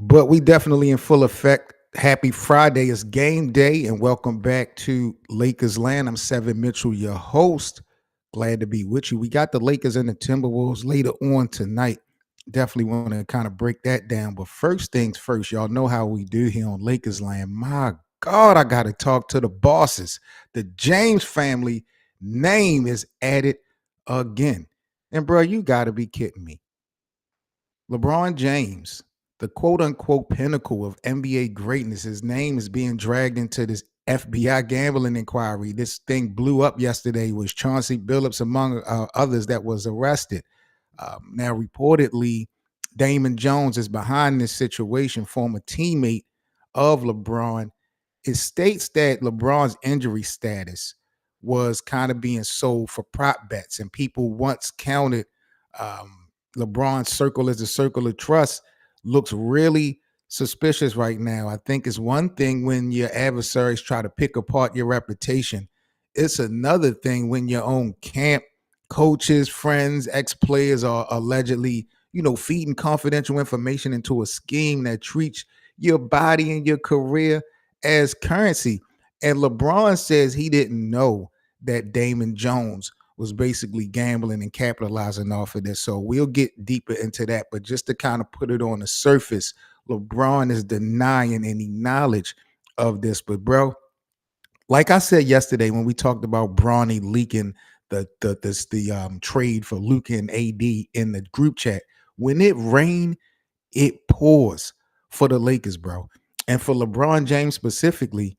But we definitely in full effect. Happy Friday. It's game day, and welcome back to Lakers Land. I'm Seven Mitchell, your host. Glad to be with you. We got the Lakers and the Timberwolves later on tonight. Definitely want to kind of break that down. But first things first, y'all know how we do here on Lakers Land. My God, I got to talk to the bosses. The James family name is added again. And, bro, you got to be kidding me. LeBron James, the quote unquote pinnacle of NBA greatness, his name is being dragged into this FBI gambling inquiry. This thing blew up yesterday. Was Chauncey Billups among others that was arrested. Now, reportedly, Damon Jones is behind this situation, former teammate of LeBron. It states that LeBron's injury status was kind of being sold for prop bets, and people once counted LeBron's circle as a circle of trust looks really suspicious right now. I think it's one thing when your adversaries try to pick apart your reputation. It's another thing when your own camp, coaches, friends, ex-players are allegedly, feeding confidential information into a scheme that treats your body and your career as currency. And LeBron says he didn't know that Damon Jones was basically gambling and capitalizing off of this. So we'll get deeper into that. But just to kind of put it on the surface, LeBron is denying any knowledge of this. But bro, like I said yesterday when we talked about Bronny leaking the trade for Luka and AD in the group chat, when it rained, it pours for the Lakers, bro. And for LeBron James specifically,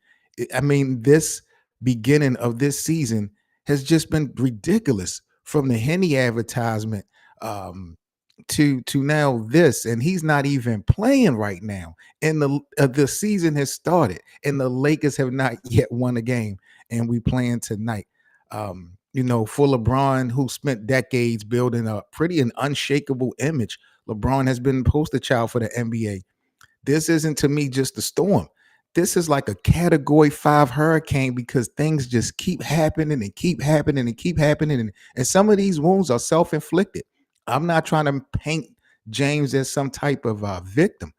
I mean, this beginning of this season has just been ridiculous from the Henny advertisement to now this, and he's not even playing right now. And the season has started, and the Lakers have not yet won a game, and we playing tonight. For LeBron, who spent decades building a pretty and unshakable image, LeBron has been poster child for the NBA. This isn't to me just a storm. This is like a category 5 hurricane because things just keep happening and keep happening and keep happening. And some of these wounds are self-inflicted. I'm not trying to paint James as some type of victim,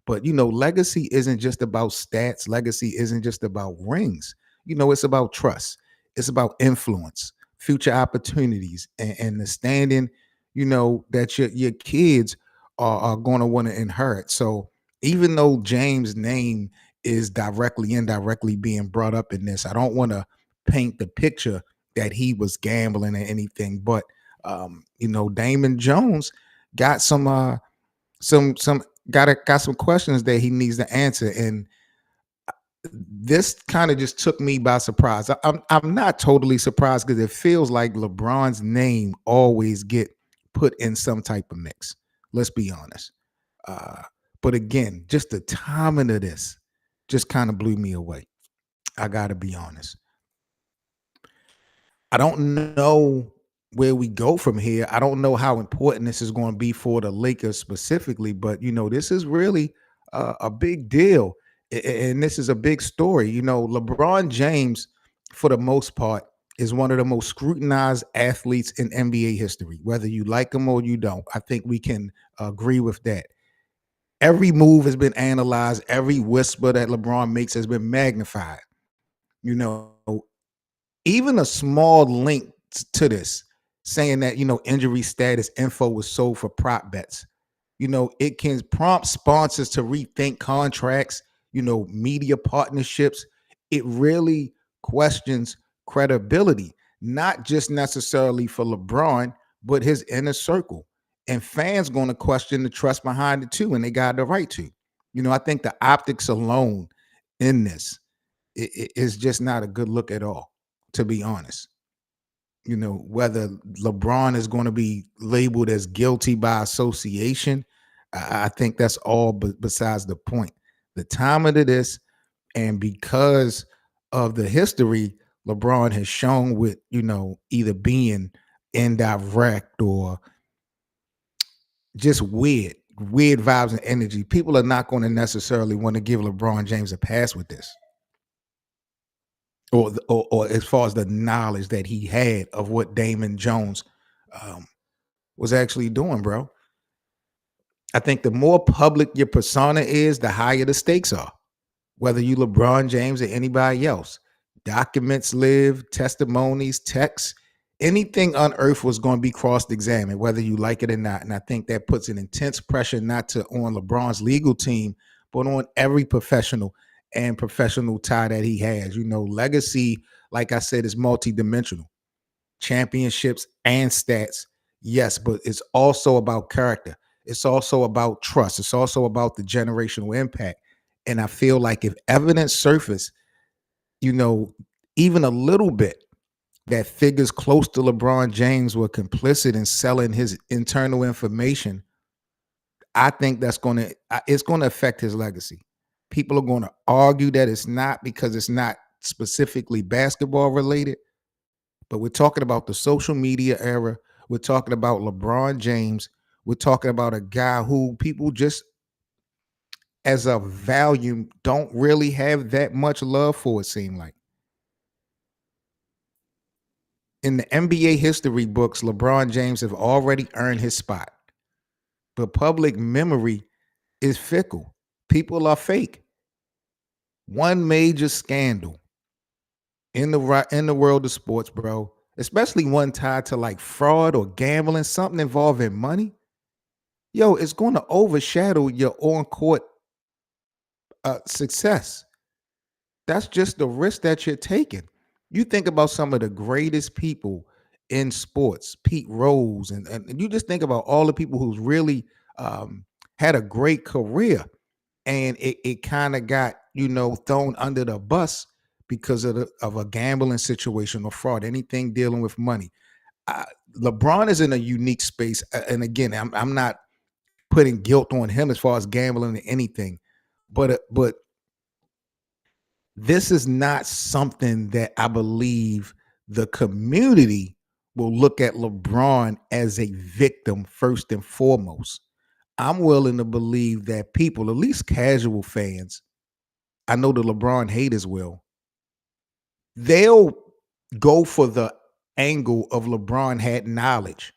but legacy isn't just about stats. Legacy isn't just about rings. It's about trust. It's about influence, future opportunities, and the standing, that your kids are going to want to inherit. So even though James' name is directly, indirectly being brought up in this, I don't want to paint the picture that he was gambling or anything. But Damon Jones got some got some questions that he needs to answer, and this kind of just took me by surprise. I'm not totally surprised because it feels like LeBron's name always get put in some type of mix. Let's be honest. Uh, but again, just the timing of this just kind of blew me away. I got to be honest. I don't know where we go from here. I don't know how important this is going to be for the Lakers specifically, but this is really a big deal, and this is a big story. LeBron James, for the most part, is one of the most scrutinized athletes in NBA history. Whether you like him or you don't, I think we can agree with that. Every move has been analyzed. Every whisper that LeBron makes has been magnified. You know, even a small link to this saying that injury status info was sold for prop bets, it can prompt sponsors to rethink contracts, media partnerships. It really questions credibility, not just necessarily for LeBron but his inner circle, and fans going to question the trust behind it too, and they got the right to. I think the optics alone in this is just not a good look at all, to be honest. Whether LeBron is going to be labeled as guilty by association, I think that's all besides the point. The timing of this, and because of the history LeBron has shown with, either being indirect or just weird vibes and energy, people are not going to necessarily want to give LeBron James a pass with this. Or as far as the knowledge that he had of what Damon Jones was actually doing, bro. I think the more public your persona is, the higher the stakes are. Whether you LeBron James or anybody else, documents live, testimonies, texts, anything unearthed was going to be cross-examined, whether you like it or not. And I think that puts an intense pressure not to on LeBron's legal team, but on every professional and professional tie that he has. Legacy, like I said, is multidimensional. Championships and stats, yes, but it's also about character. It's also about trust. It's also about the generational impact. And I feel like if evidence surface, you know, even a little bit, that figures close to LeBron James were complicit in selling his internal information, I think it's going to affect his legacy. People are going to argue that it's not because it's not specifically basketball related, but we're talking about the social media era. We're talking about LeBron James. We're talking about a guy who people just as a value don't really have that much love for, it seemed like. In the NBA history books, LeBron James have already earned his spot. But public memory is fickle. People are fake. One major scandal in the world of sports, bro, especially one tied to like fraud or gambling, something involving money, it's going to overshadow your on court success. That's just the risk that you're taking. You think about some of the greatest people in sports, Pete Rose, and you just think about all the people who's really had a great career, and it kind of got thrown under the bus because of a gambling situation or fraud, anything dealing with money. Uh, LeBron is in a unique space, and again, I'm not putting guilt on him as far as gambling or anything, but this is not something that I believe the community will look at LeBron as a victim first and foremost. I'm willing to believe that people, at least casual fans, I know the LeBron haters will, they'll go for the angle of LeBron had knowledge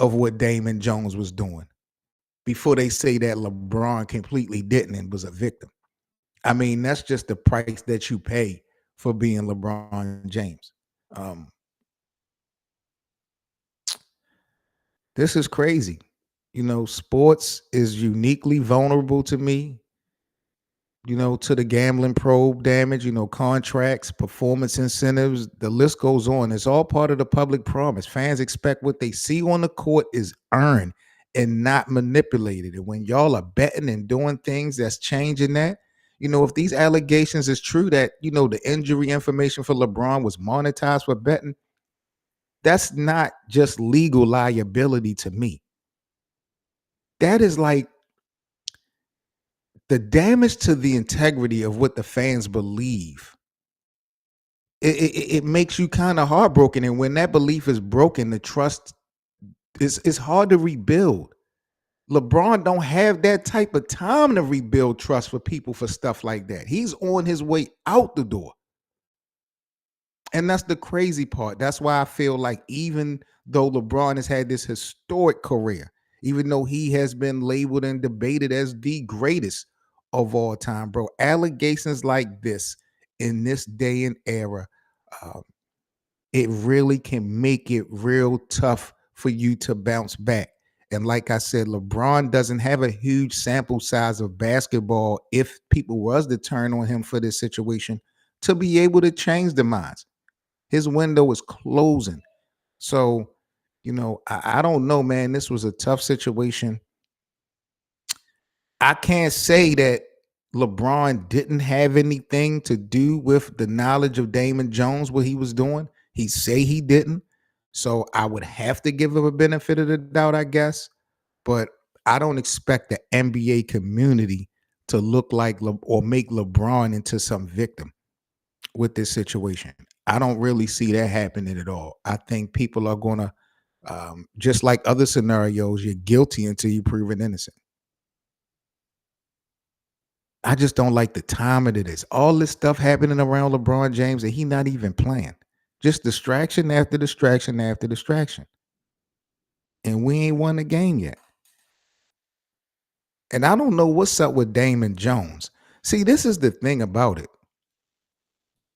of what Damon Jones was doing before they say that LeBron completely didn't and was a victim. I mean, that's just the price that you pay for being LeBron James. Um, this is crazy. Sports is uniquely vulnerable to me, to the gambling probe damage, contracts, performance incentives, the list goes on. It's all part of the public promise. Fans expect what they see on the court is earned and not manipulated. And when y'all are betting and doing things that's changing that, if these allegations is true that, the injury information for LeBron was monetized for betting, that's not just legal liability to me. That is like the damage to the integrity of what the fans believe. It makes you kind of heartbroken, and when that belief is broken, the trust is hard to rebuild. LeBron don't have that type of time to rebuild trust for people for stuff like that. He's on his way out the door. And that's the crazy part. That's why I feel like even though LeBron has had this historic career, even though he has been labeled and debated as the greatest of all time, bro, allegations like this in this day and era, uh, it really can make it real tough for you to bounce back. And like I said, LeBron doesn't have a huge sample size of basketball if people was to turn on him for this situation to be able to change the minds. His window is closing. So, I don't know, man. This was a tough situation. I can't say that LeBron didn't have anything to do with the knowledge of Damon Jones, what he was doing. He say he didn't. So I would have to give him a benefit of the doubt, I guess. But I don't expect the NBA community to look like or make LeBron into some victim with this situation. I don't really see that happening at all. I think people are going to, just like other scenarios, you're guilty until you proven innocent. I just don't like the timing of this. All this stuff happening around LeBron James and he not even playing. Just distraction after distraction after distraction. And we ain't won the game yet. And I don't know what's up with Damon Jones. See, this is the thing about it.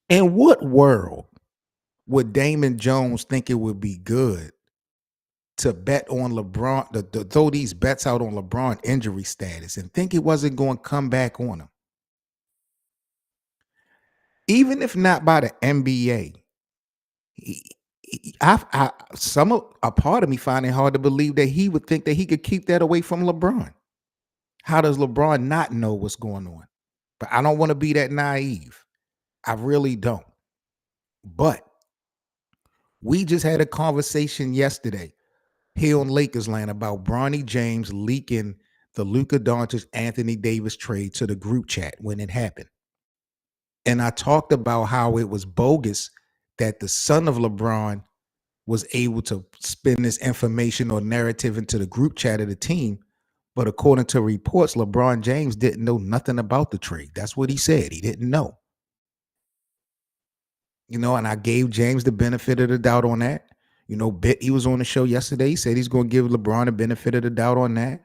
In what world would Damon Jones think it would be good to bet on LeBron, to throw these bets out on LeBron injury status and think it wasn't going to come back on him? Even if not by the NBA, a part of me find it hard to believe that he would think that he could keep that away from LeBron. How does LeBron not know what's going on? But I don't want to be that naive. I really don't. But we just had a conversation yesterday here on Lakers land about Bronny James leaking the Luka Doncic Anthony Davis trade to the group chat when it happened. And I talked about how it was bogus that the son of LeBron was able to spin this information or narrative into the group chat of the team. But according to reports, LeBron James didn't know nothing about the trade. That's what he said. He didn't know. And I gave James the benefit of the doubt on that. He was on the show yesterday. He said he's going to give LeBron the benefit of the doubt on that.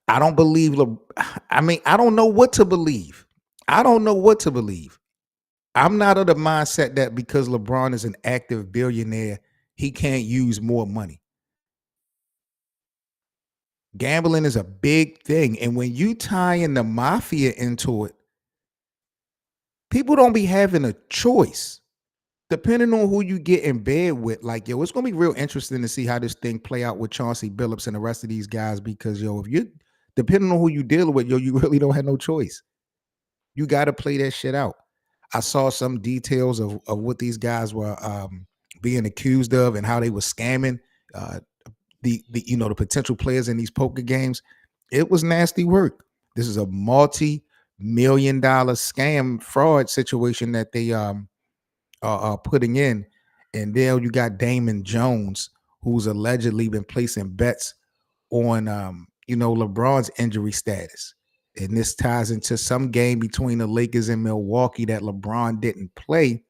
I don't believe I don't know what to believe. I don't know what to believe. I'm not of the mindset that because LeBron is an active billionaire, he can't use more money. Gambling is a big thing. And when you tie in the mafia into it, people don't be having a choice. Depending on who you get in bed with, like, it's going to be real interesting to see how this thing play out with Chauncey Billups and the rest of these guys because, if you're depending on who you deal with, you really don't have no choice. You got to play that shit out. I saw some details of what these guys were being accused of and how they were scamming the potential players in these poker games. It was nasty work. This is a multi-million-dollar scam fraud situation that they are putting in. And then you got Damon Jones, who's allegedly been placing bets on LeBron's injury status. And this ties into some game between the Lakers and Milwaukee that LeBron didn't play.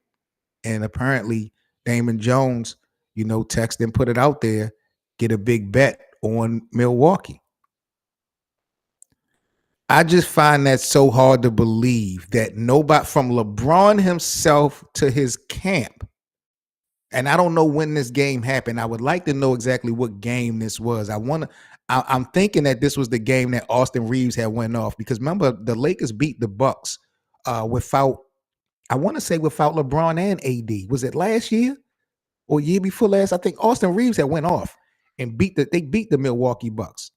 And apparently Damon Jones, text and put it out there, get a big bet on Milwaukee. I just find that so hard to believe that nobody from LeBron himself to his camp. And I don't know when this game happened. I would like to know exactly what game this was. I'm thinking that this was the game that Austin Reeves had went off because remember the Lakers beat the Bucks without LeBron and AD. Was it last year or year before last? I think Austin Reeves had went off and beat the Milwaukee Bucks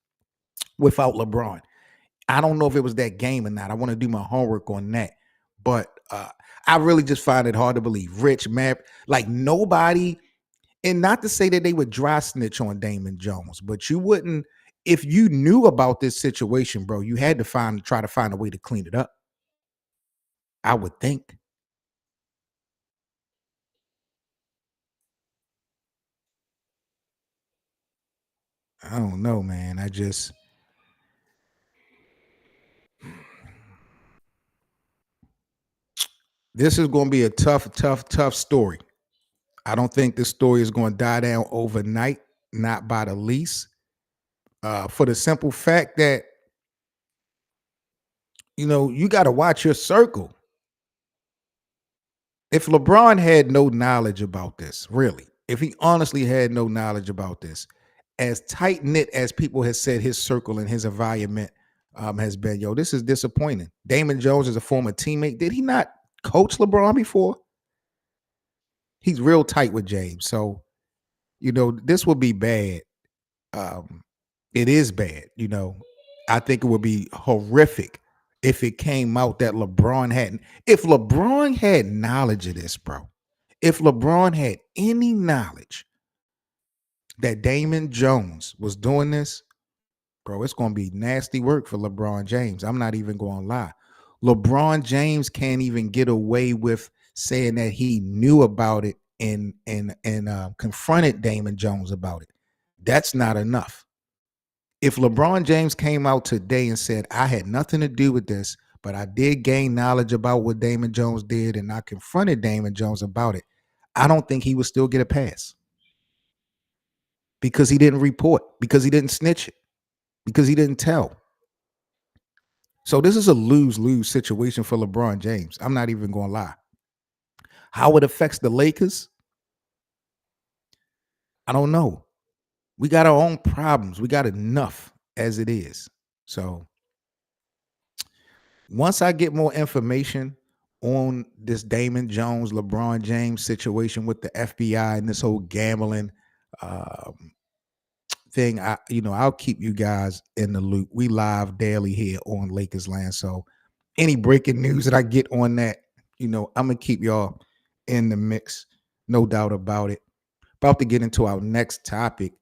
without LeBron. I don't know if it was that game or not. I want to do my homework on that. But I really just find it hard to believe. Rich, Map, like nobody, and not to say that they would dry snitch on Damon Jones, but you wouldn't, if you knew about this situation, bro, you had to try to find a way to clean it up. I would think. I don't know, man. This is going to be a tough story. I don't think this story is going to die down overnight, not by the least. For the simple fact that, you got to watch your circle. If LeBron had no knowledge about this, really, if he honestly had no knowledge about this, as tight knit as people have said his circle and his environment has been, this is disappointing. Damon Jones is a former teammate. Did he not coach LeBron before? He's real tight with James. So, this would be bad. It is bad. I think it would be horrific if it came out that if LeBron had knowledge of this, bro, if LeBron had any knowledge that Damon Jones was doing this, bro, it's going to be nasty work for LeBron James. I'm not even going to lie. LeBron James can't even get away with saying that he knew about it and confronted Damon Jones about it. That's not enough. If LeBron James came out today and said, I had nothing to do with this, but I did gain knowledge about what Damon Jones did and I confronted Damon Jones about it, I don't think he would still get a pass because he didn't report, because he didn't snitch it, because he didn't tell. So this is a lose-lose situation for LeBron James. I'm not even going to lie. How it affects the Lakers, I don't know. We got our own problems. We got enough as it is. So once I get more information on this Damon Jones, LeBron James situation with the FBI and this whole gambling um, thing, I'll keep you guys in the loop. We live daily here on Lakers Land. So any breaking news that I get on that, I'm gonna keep y'all in the mix, no doubt about it. About to get into our next topic.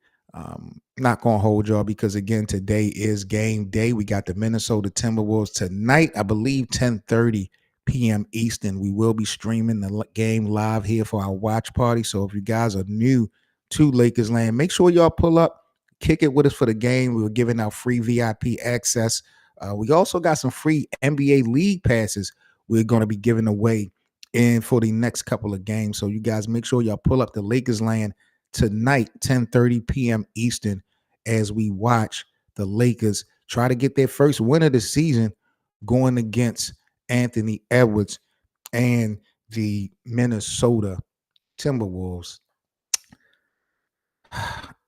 Not gonna hold y'all because again, today is game day. We got the Minnesota Timberwolves tonight, I believe 10:30 p.m. Eastern. We will be streaming the game live here for our watch party. So if you guys are new to Lakers Land, make sure y'all pull up, kick it with us for the game. We were giving out free VIP access. We also got some free NBA league passes we're going to be giving away in for the next couple of games. So you guys make sure y'all pull up the Lakers Land tonight, 10:30 p.m. Eastern, as we watch the Lakers try to get their first win of the season going against Anthony Edwards and the Minnesota Timberwolves.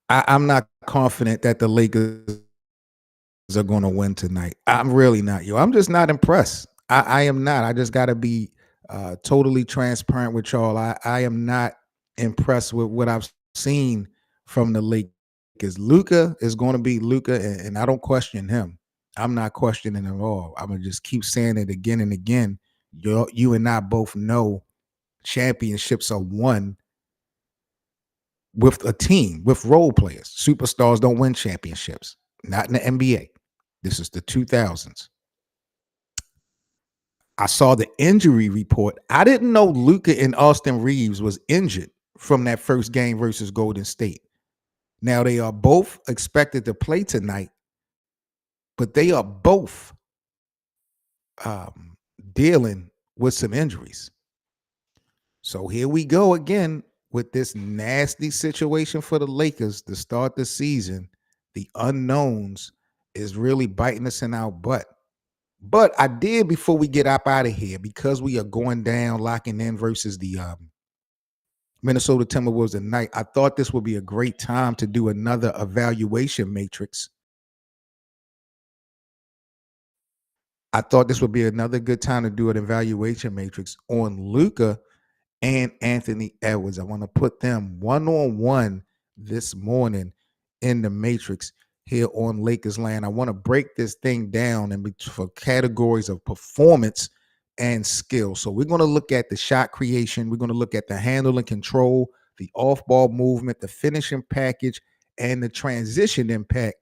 I'm not confident that the Lakers are going to win tonight. I'm really not, yo. I'm just not impressed. I am not. I just got to be totally transparent with y'all. I am not impressed with what I've seen from the Lakers. Luka is going to be Luka, and I don't question him. I'm not questioning at all. I'm gonna just keep saying it again and again. You and I both know championships are won with a team, with role players. Superstars don't win championships, not in the NBA. This is the 2000s. I saw the injury report. I didn't know Luka and Austin Reeves was injured from that first game versus Golden State. Now they are both expected to play tonight, but they are both dealing with some injuries. So here we go again with this nasty situation for the Lakers to start the season. The unknowns is really biting us in our butt. But I did before we get up out of here, because we are going down, locking in versus the Minnesota Timberwolves tonight. I thought this would be a great time to do another evaluation matrix. I thought this would be another good time to do an evaluation matrix on Luka and Anthony Edwards. I want to put them one-on-one this morning in the matrix here on Lakers Land. I want to break this thing down for categories of performance and skill. So we're going to look at the shot creation. We're going to look at the handle and control, the off-ball movement, the finishing package, and the transition impact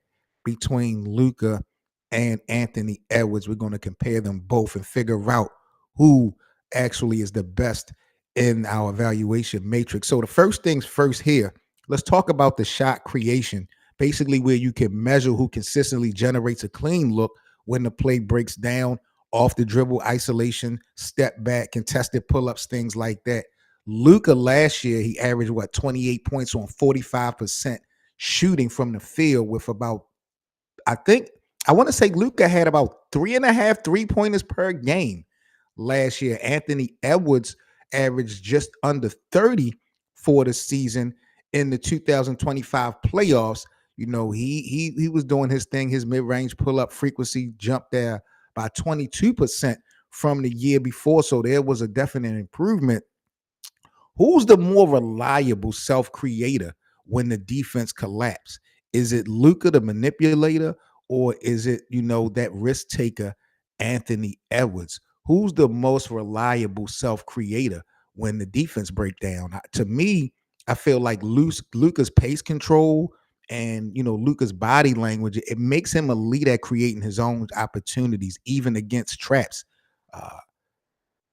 between Luka and Anthony Edwards. We're going to compare them both and figure out who actually is the best in our evaluation matrix. So the first things first here, let's talk about the shot creation, basically where you can measure who consistently generates a clean look when the play breaks down, off the dribble, isolation, step back, contested pull-ups, things like that. Luka last year, he averaged 28 points on 45% shooting from the field with about, I want to say Luka had about 3.5 3-pointers per game last year. Anthony Edwards averaged just under 30 for the season in the 2025 playoffs. He was doing his thing. His mid-range pull-up frequency jumped there by 22% from the year before. So there was a definite improvement. Who's the more reliable self-creator when the defense collapses? Is it Luka, the manipulator, or is it, that risk taker, Anthony Edwards? Who's the most reliable self-creator when the defense break down? To me, I feel like Luka's pace control and Luka's body language, it makes him elite at creating his own opportunities, even against traps. Uh,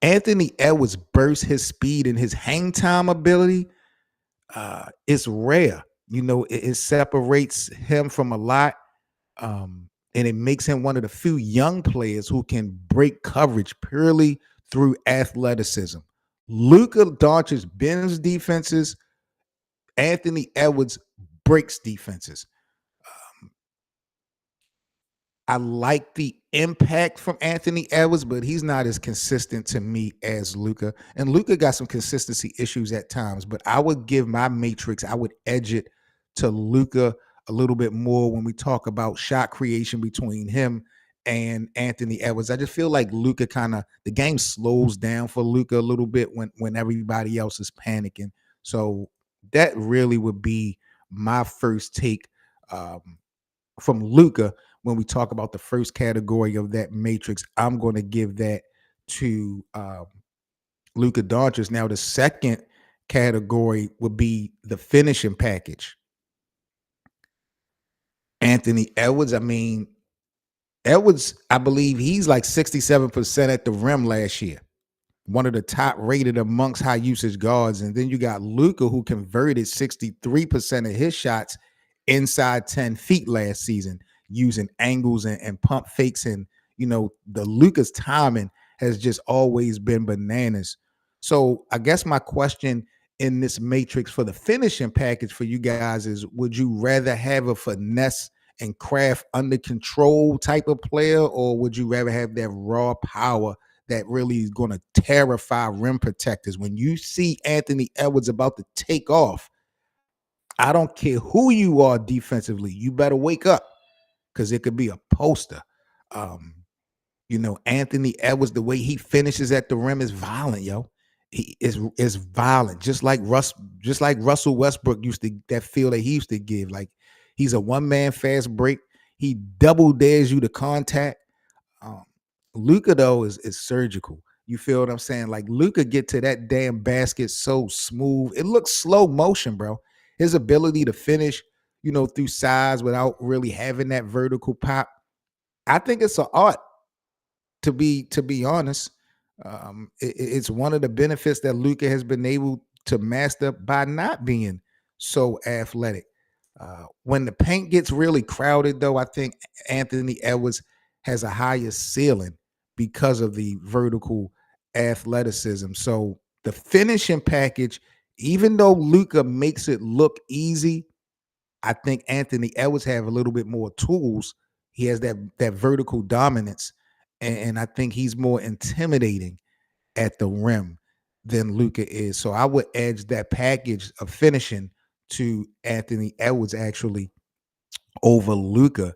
Anthony Edwards burst, his speed and his hang time ability. It's rare. It separates him from a lot. And it makes him one of the few young players who can break coverage purely through athleticism. Luka Doncic bends defenses. Anthony Edwards breaks defenses. I like the impact from Anthony Edwards, but he's not as consistent to me as Luka. And Luka got some consistency issues at times, but I would give my matrix, I would edge it to Luka a little bit more when we talk about shot creation between him and Anthony Edwards. I just feel like Luka kind of the game slows down for Luka a little bit when everybody else is panicking. So that really would be my first take. From Luca when we talk about the first category of that matrix. I'm going to give that to Luka Doncic. Now, the second category would be the finishing package. Anthony Edwards. I mean, Edwards, I believe he's like 67% at the rim last year, one of the top rated amongst high usage guards. And then you got Luka, who converted 63% of his shots inside 10 feet last season using angles and pump fakes. And, the Luka's timing has just always been bananas. So I guess my question in this matrix for the finishing package for you guys is, would you rather have a finesse and craft under control type of player, or would you rather have that raw power that really is going to terrify rim protectors? When you see Anthony Edwards about to take off, I don't care who you are defensively, you better wake up because it could be a poster. Um, Anthony Edwards, the way he finishes at the rim is violent, yo. He is violent, just like Russell Westbrook used to, that feel that he used to give. Like, he's a one-man fast break. He double dares you to contact. Um, Luka though is surgical. You feel what I'm saying? Like, Luka get to that damn basket so smooth. It looks slow motion, bro. His ability to finish, through size without really having that vertical pop. I think it's an art, to be honest. It's one of the benefits that Luka has been able to master by not being so athletic. When the paint gets really crowded, though, I think Anthony Edwards has a higher ceiling because of the vertical athleticism. So the finishing package, even though Luka makes it look easy, I think Anthony Edwards have a little bit more tools. He has that vertical dominance, and I think he's more intimidating at the rim than Luka is. So I would edge that package of finishing to Anthony Edwards actually over Luka.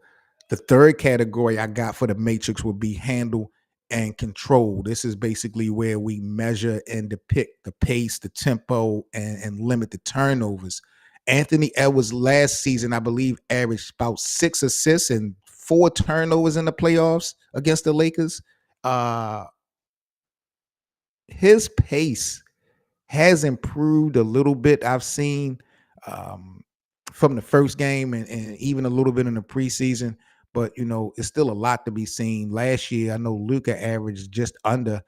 The third category I got for the matrix would be handle and control. This is basically where we measure and depict the pace, the tempo, and limit the turnovers. Anthony Edwards last season, I believe, averaged about 6 assists and 4 turnovers in the playoffs against the Lakers. Uh, his pace has improved a little bit. I've seen um, from the first game and even a little bit in the preseason, but it's still a lot to be seen. Last year, I know Luka averaged just under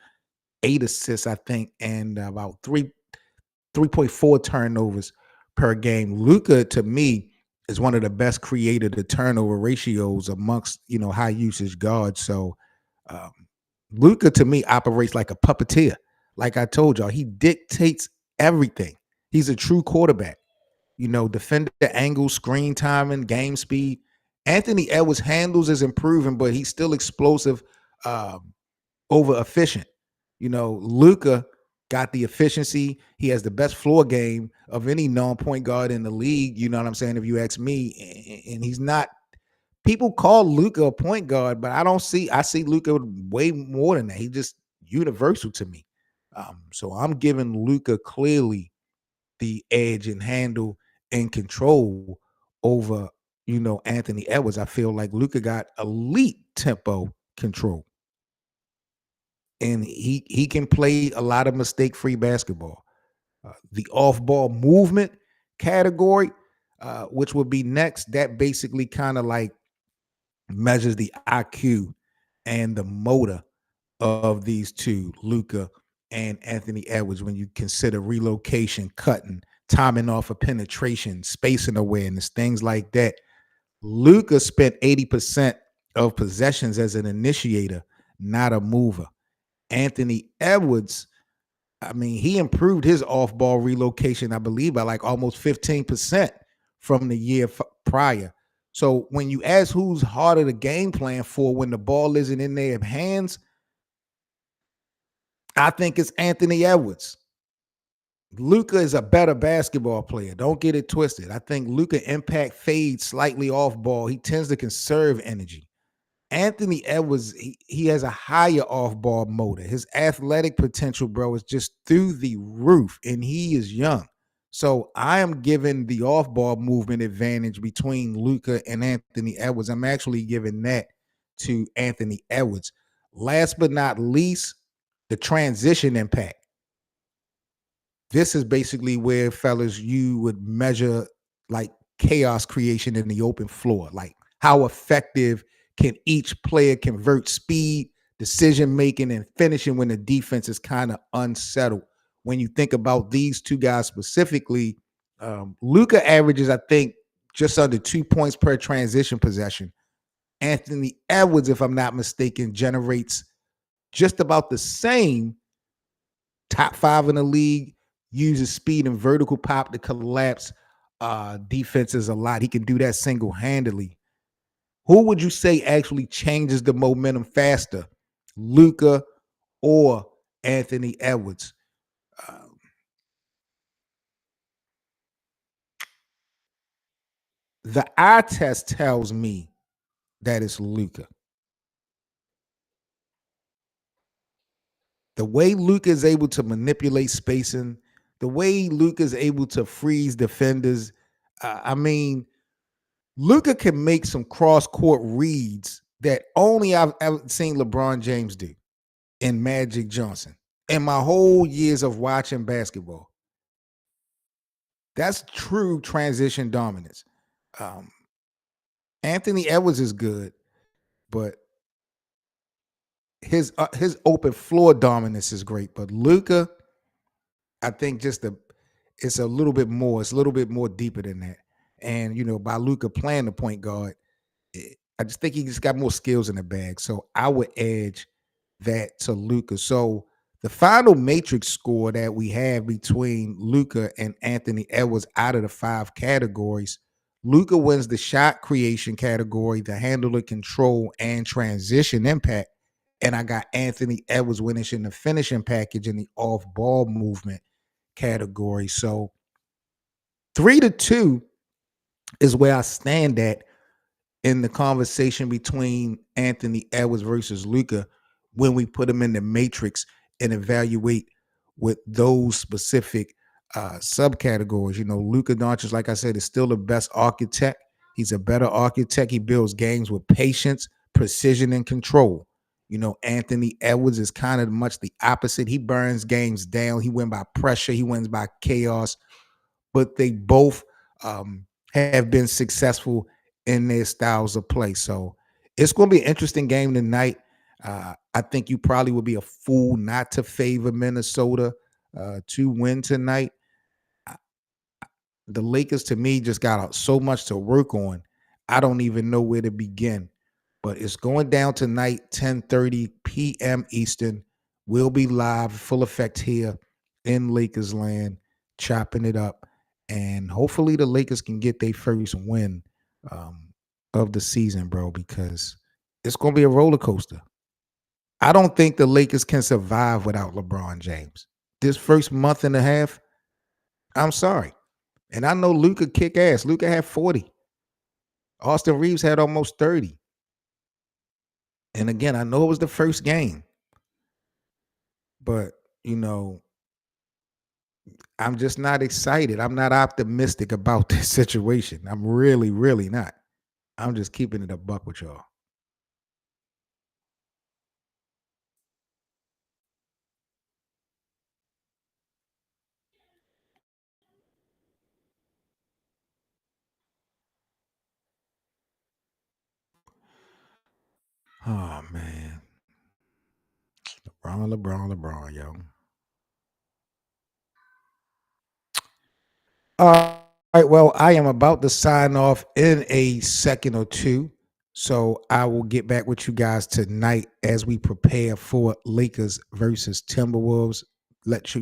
8 assists, I think, and about 3.4 turnovers per game. Luka, to me, is one of the best creator to turnover ratios amongst high usage guards. So um, Luka to me operates like a puppeteer. Like I told y'all, he dictates everything. He's a true quarterback. Defender angle, screen timing, game speed. Anthony Edwards handles is improving, but he's still explosive, over efficient. Luka got the efficiency. He has the best floor game of any non-point guard in the league. You know what I'm saying? If you ask me, and he's not. People call Luka a point guard, but I see Luka way more than that. He's just universal to me. So I'm giving Luka clearly the edge and handle and control over, Anthony Edwards. I feel like Luka got elite tempo control, and he can play a lot of mistake-free basketball. The off-ball movement category, which would be next, that basically kind of like measures the IQ and the motor of these two, Luka and Anthony Edwards, when you consider relocation, cutting, timing off of penetration, spacing awareness, things like that. Luka spent 80% of possessions as an initiator, not a mover. Anthony Edwards, I mean, he improved his off-ball relocation, I believe, by like almost 15% from the year prior. So when you ask who's harder to game plan for when the ball isn't in their hands, I think it's Anthony Edwards. Luka is a better basketball player. Don't get it twisted. I think Luka impact fades slightly off ball. He tends to conserve energy. Anthony Edwards, he has a higher off-ball motor. His athletic potential, bro, is just through the roof, and he is young. So I am giving the off-ball movement advantage between Luka and Anthony Edwards. I'm actually giving that to Anthony Edwards. Last but not least, the transition impact. This is basically where, fellas, you would measure like chaos creation in the open floor. Like how effective can each player convert speed, decision making, and finishing when the defense is kind of unsettled. When you think about these two guys specifically, Luka averages, I think, just under 2 points per transition possession. Anthony Edwards, if I'm not mistaken, generates just about the same, top five in the league, uses speed and vertical pop to collapse defenses a lot. He can do that single-handedly. Who would you say actually changes the momentum faster, Luka or Anthony Edwards? Uh, the eye test tells me that it's Luka. The way Luka is able to manipulate spacing, the way Luka is able to freeze defenders. I mean, Luka can make some cross court reads that only I've ever seen LeBron James do and Magic Johnson in my whole years of watching basketball. That's true transition dominance. Um, Anthony Edwards is good, but his open floor dominance is great. But Luka, I think it's a little bit more. It's a little bit more deeper than that. And by Luka playing the point guard, I just think he just got more skills in the bag. So I would edge that to Luka. So the final matrix score that we have between Luka and Anthony Edwards out of the five categories, Luka wins the shot creation category, the handler control, and transition impact. And I got Anthony Edwards winning in the finishing package in the off-ball movement category. So 3-2 is where I stand at in the conversation between Anthony Edwards versus Luka when we put them in the matrix and evaluate with those specific subcategories. Luka Doncic, like I said, is still the best architect. He's a better architect. He builds games with patience, precision, and control. Anthony Edwards is kind of much the opposite. He burns games down. He wins by pressure. He wins by chaos. But they both have been successful in their styles of play. So it's going to be an interesting game tonight. I think you probably would be a fool not to favor Minnesota to win tonight. The Lakers, to me, just got so much to work on. I don't even know where to begin. But it's going down tonight, 10:30 p.m. Eastern. We'll be live, full effect here in Lakers land, chopping it up. And hopefully the Lakers can get their first win of the season, bro, because it's going to be a roller coaster. I don't think the Lakers can survive without LeBron James. This first month and a half, I'm sorry. And I know Luka kick ass. Luka had 40. Austin Reeves had almost 30. And again, I know it was the first game, but I'm just not excited. I'm not optimistic about this situation. I'm really, really not. I'm just keeping it a buck with y'all. Oh man. LeBron, yo. All right. Well, I am about to sign off in a second or two. So I will get back with you guys tonight as we prepare for Lakers versus Timberwolves. Let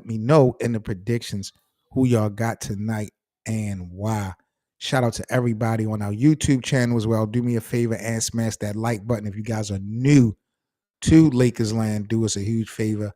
me know in the predictions who y'all got tonight and why. Shout out to everybody on our YouTube channel as well. Do me a favor and smash that like button. If you guys are new to Lakers Land, do us a huge favor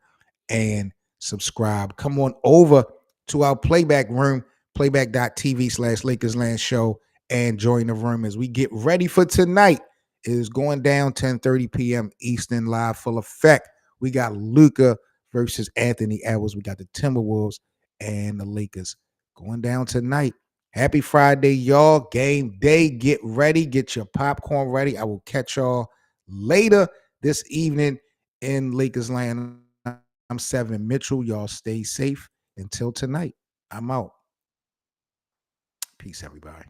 and subscribe. Come on over to our playback room, playback.tv/Lakers Land Show, and join the room as we get ready for tonight. It is going down 10:30 p.m. Eastern, live full effect. We got Luka versus Anthony Edwards. We got the Timberwolves and the Lakers going down tonight. Happy Friday, y'all. Game day. Get ready. Get your popcorn ready. I will catch y'all later this evening in Lakers Land. I'm Seven Mitchell. Y'all stay safe until tonight. I'm out. Peace, everybody.